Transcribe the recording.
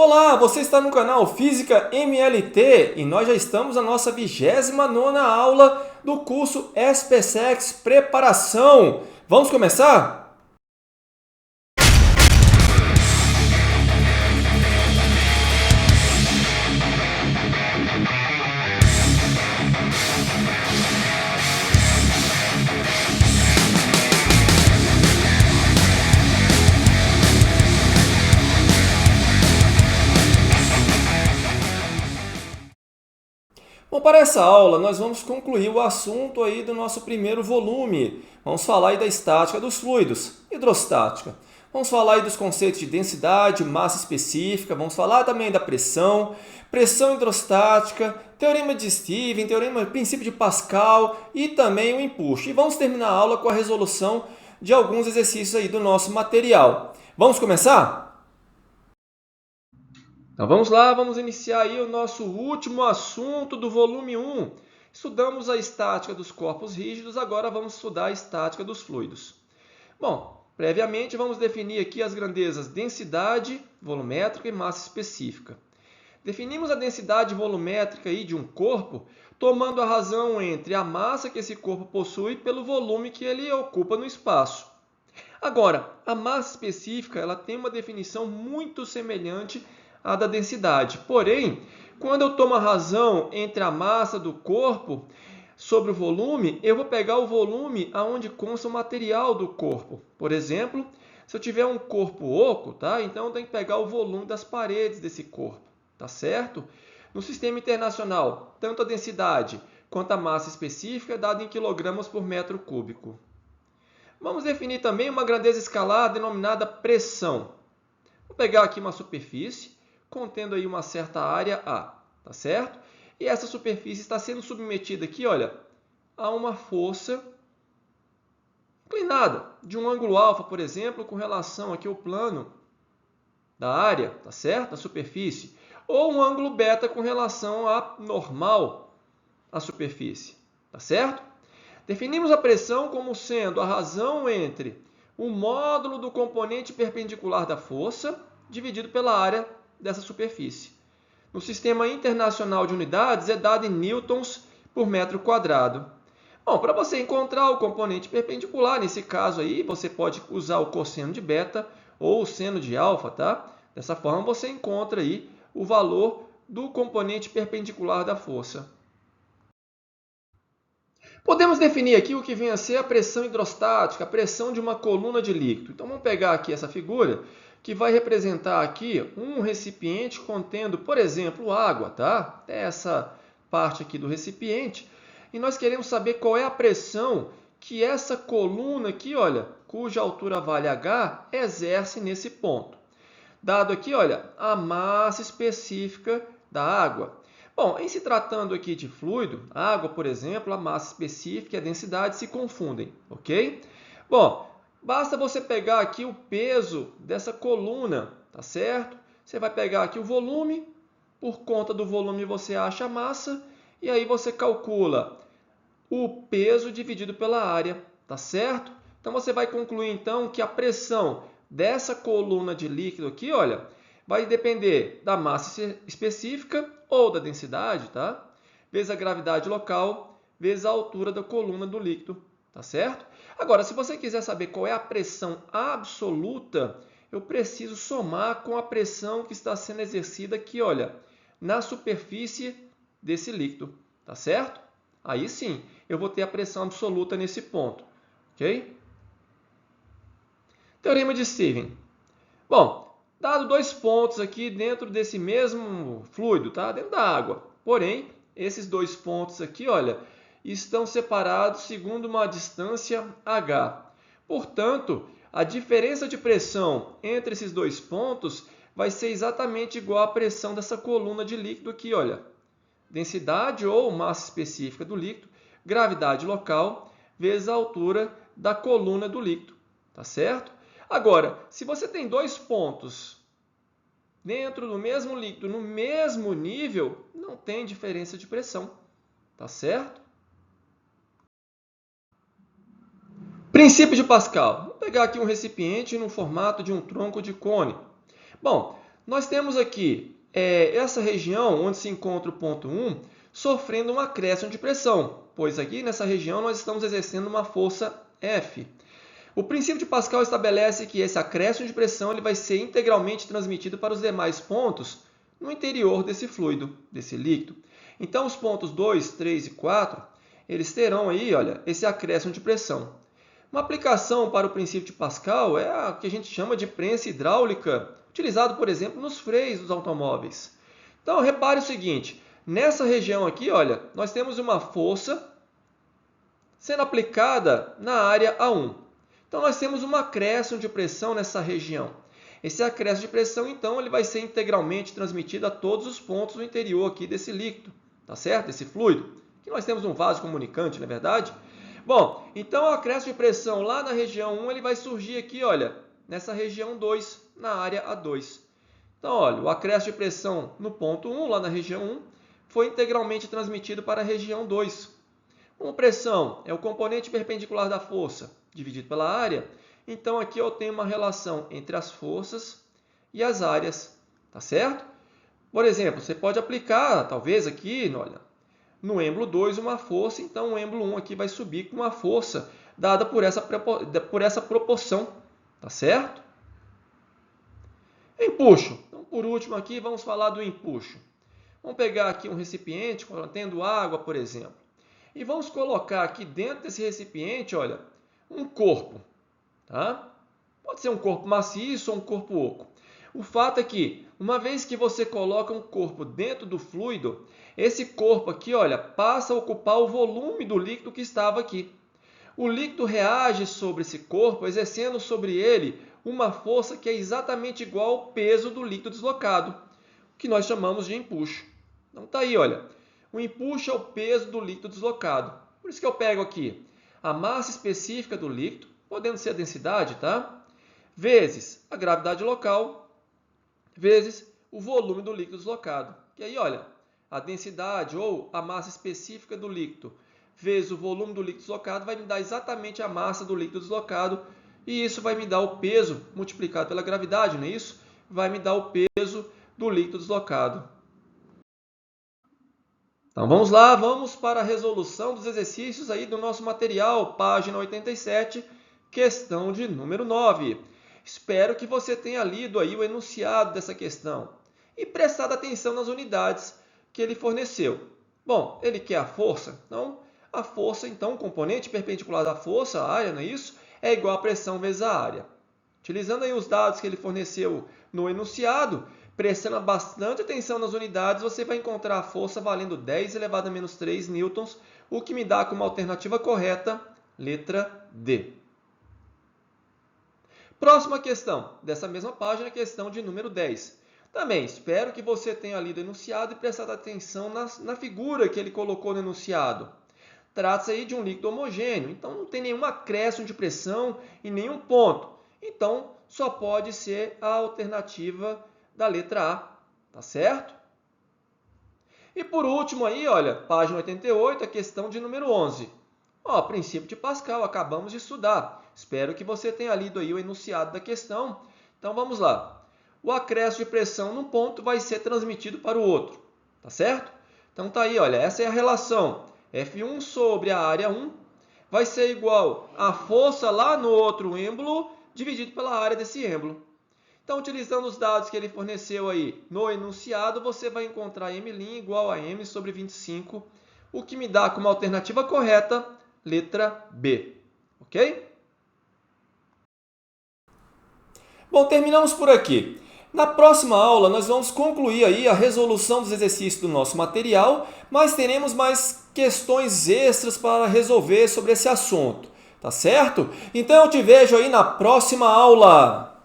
Olá, você está no canal Física MLT e nós já estamos na nossa 29ª aula do curso SpaceX Preparação. Vamos começar? Bom, para essa aula nós vamos concluir o assunto aí do nosso primeiro volume. Vamos falar aí da estática dos fluidos, hidrostática. Vamos falar aí dos conceitos de densidade, massa específica, vamos falar também da pressão, pressão hidrostática, teorema de Stevens, princípio de Pascal e também o empuxo. E vamos terminar a aula com a resolução de alguns exercícios aí do nosso material. Vamos começar? Então vamos lá, vamos iniciar aí o nosso último assunto do volume 1. Estudamos a estática dos corpos rígidos, agora vamos estudar a estática dos fluidos. Bom, previamente vamos definir aqui as grandezas densidade volumétrica e massa específica. Definimos a densidade volumétrica aí de um corpo tomando a razão entre a massa que esse corpo possui pelo volume que ele ocupa no espaço. Agora, a massa específica ela tem uma definição muito semelhante à da densidade. Porém, quando eu tomo a razão entre a massa do corpo sobre o volume, eu vou pegar o volume aonde consta o material do corpo. Por exemplo, se eu tiver um corpo oco, tá? Então eu tenho que pegar o volume das paredes desse corpo, tá certo? No sistema internacional, tanto a densidade quanto a massa específica é dada em quilogramas por metro cúbico. Vamos definir também uma grandeza escalar denominada pressão. Vou pegar aqui uma superfície contendo aí uma certa área A, tá certo? E essa superfície está sendo submetida aqui, olha, a uma força inclinada de um ângulo alfa, por exemplo, com relação aqui ao plano da área, tá certo? Da superfície, ou um ângulo beta com relação à normal à superfície, tá certo? Definimos a pressão como sendo a razão entre o módulo do componente perpendicular da força dividido pela área dessa superfície. No sistema internacional de unidades é dado em newtons por metro quadrado. Bom, para você encontrar o componente perpendicular, nesse caso aí, você pode usar o cosseno de beta ou o seno de alfa, tá? Dessa forma você encontra aí o valor do componente perpendicular da força. Podemos definir aqui o que vem a ser a pressão hidrostática, a pressão de uma coluna de líquido. Então vamos pegar aqui essa figura que vai representar aqui um recipiente contendo, por exemplo, água, tá? Essa parte aqui do recipiente. E nós queremos saber qual é a pressão que essa coluna aqui, olha, cuja altura vale H, exerce nesse ponto. Dado aqui, olha, a massa específica da água. Bom, em se tratando aqui de fluido, água, por exemplo, a massa específica e a densidade se confundem, ok? Bom, basta você pegar aqui o peso dessa coluna, tá certo? Você vai pegar aqui o volume, por conta do volume você acha a massa, e aí você calcula o peso dividido pela área, tá certo? Então você vai concluir então que a pressão dessa coluna de líquido aqui, olha, vai depender da massa específica ou da densidade, tá? Vezes a gravidade local, vezes a altura da coluna do líquido, tá certo? Agora, se você quiser saber qual é a pressão absoluta, eu preciso somar com a pressão que está sendo exercida aqui, olha, na superfície desse líquido, tá certo? Aí sim, eu vou ter a pressão absoluta nesse ponto, ok? Teorema de Stevens. Bom, dado dois pontos aqui dentro desse mesmo fluido, tá? Dentro da água. Porém, esses dois pontos aqui, olha, estão separados segundo uma distância h. Portanto, a diferença de pressão entre esses dois pontos vai ser exatamente igual à pressão dessa coluna de líquido aqui, olha. Densidade ou massa específica do líquido, gravidade local, vezes a altura da coluna do líquido, tá certo? Agora, se você tem dois pontos dentro do mesmo líquido, no mesmo nível, não tem diferença de pressão, tá certo? Princípio de Pascal. Vou pegar aqui um recipiente no formato de um tronco de cone. Bom, nós temos aqui essa região onde se encontra o ponto 1 sofrendo um acréscimo de pressão, pois aqui nessa região nós estamos exercendo uma força F. O princípio de Pascal estabelece que esse acréscimo de pressão ele vai ser integralmente transmitido para os demais pontos no interior desse fluido, desse líquido. Então, os pontos 2, 3 e 4, eles terão aí, olha, esse acréscimo de pressão. Uma aplicação para o princípio de Pascal é a que a gente chama de prensa hidráulica, utilizado, por exemplo, nos freios dos automóveis. Então, repare o seguinte, nessa região aqui, olha, nós temos uma força sendo aplicada na área A1. Então, nós temos um acréscimo de pressão nessa região. Esse acréscimo de pressão, então, ele vai ser integralmente transmitido a todos os pontos do interior aqui desse líquido, tá certo? Desse fluido. Aqui nós temos um vaso comunicante, não é verdade? Bom, então o acréscimo de pressão lá na região 1, ele vai surgir aqui, olha, nessa região 2, na área A2. Então, olha, o acréscimo de pressão no ponto 1, lá na região 1, foi integralmente transmitido para a região 2. Como pressão é o componente perpendicular da força dividido pela área, então aqui eu tenho uma relação entre as forças e as áreas, tá certo? Por exemplo, você pode aplicar, talvez aqui, olha, no êmbolo 2 uma força, então o êmbolo 1 aqui vai subir com uma força dada por essa proporção, tá certo? Empuxo. Então, por último aqui, vamos falar do empuxo. Vamos pegar aqui um recipiente contendo água, por exemplo. E vamos colocar aqui dentro desse recipiente, olha, um corpo. Tá? Pode ser um corpo maciço ou um corpo oco. O fato é que, uma vez que você coloca um corpo dentro do fluido, esse corpo aqui, olha, passa a ocupar o volume do líquido que estava aqui. O líquido reage sobre esse corpo, exercendo sobre ele uma força que é exatamente igual ao peso do líquido deslocado, que nós chamamos de empuxo. Então, tá aí, olha. O empuxo é o peso do líquido deslocado. Por isso que eu pego aqui a massa específica do líquido, podendo ser a densidade, tá? Vezes a gravidade local, vezes o volume do líquido deslocado. E aí, olha, a densidade ou a massa específica do líquido vezes o volume do líquido deslocado vai me dar exatamente a massa do líquido deslocado, e isso vai me dar o peso multiplicado pela gravidade, não é isso? Vai me dar o peso do líquido deslocado. Então, vamos lá, vamos para a resolução dos exercícios aí do nosso material, página 87, questão de número 9. Espero que você tenha lido aí o enunciado dessa questão e prestado atenção nas unidades que ele forneceu. Bom, ele quer a força, então, a força, então, o componente perpendicular da força, a área, não é isso? É igual a pressão vezes a área. Utilizando aí os dados que ele forneceu no enunciado, prestando bastante atenção nas unidades, você vai encontrar a força valendo 10 elevado a menos 3 newtons, o que me dá como alternativa correta, letra D. Próxima questão, dessa mesma página, questão de número 10. Também espero que você tenha lido o enunciado e prestado atenção na figura que ele colocou no enunciado. Trata-se aí de um líquido homogêneo, então não tem nenhum acréscimo de pressão em nenhum ponto. Então, só pode ser a alternativa da letra A, tá certo? E por último aí, olha, página 88, a questão de número 11. Ó, princípio de Pascal, acabamos de estudar. Espero que você tenha lido aí o enunciado da questão. Então vamos lá. O acréscimo de pressão num ponto vai ser transmitido para o outro, tá certo? Então tá aí, olha, essa é a relação. F1 sobre a área 1 vai ser igual a força lá no outro êmbolo dividido pela área desse êmbolo. Então, utilizando os dados que ele forneceu aí no enunciado, você vai encontrar M' igual a M sobre 25, o que me dá como alternativa correta, letra B. Ok? Bom, terminamos por aqui. Na próxima aula, nós vamos concluir aí a resolução dos exercícios do nosso material, mas teremos mais questões extras para resolver sobre esse assunto, tá certo? Então, eu te vejo aí na próxima aula!